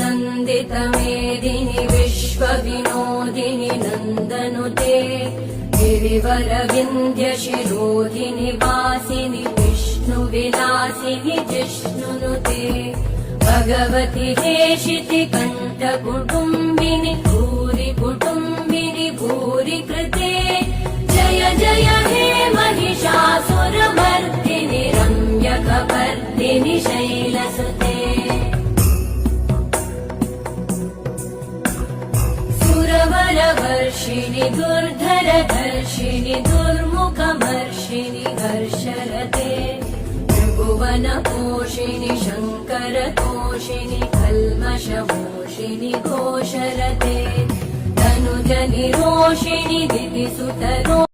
नन्दितमेदिनि विश्वविनोदिनि नन्दनुते गिरिवरविन्ध्यशिरोधिनि वासिनि विष्णुविलासिनि जिष्णुनुते भगवति हेशिति कण्ठकुटुम्बिनि भूरि कुटुम्बिनि भूरि कृते जय जय हे महिषासुरमर्दिनि रम्यकपर्दिनि शैलसुते सुरवरवर्षिणि दुर्धरधर्षिणि दुर्मुखमर्षिणि हर्षरते त्रिभुवनपोषिणि शङ्करतोषिणि कल्मषमोषिणि घोषरते तनुजनिरोषिणि दितिसुतरो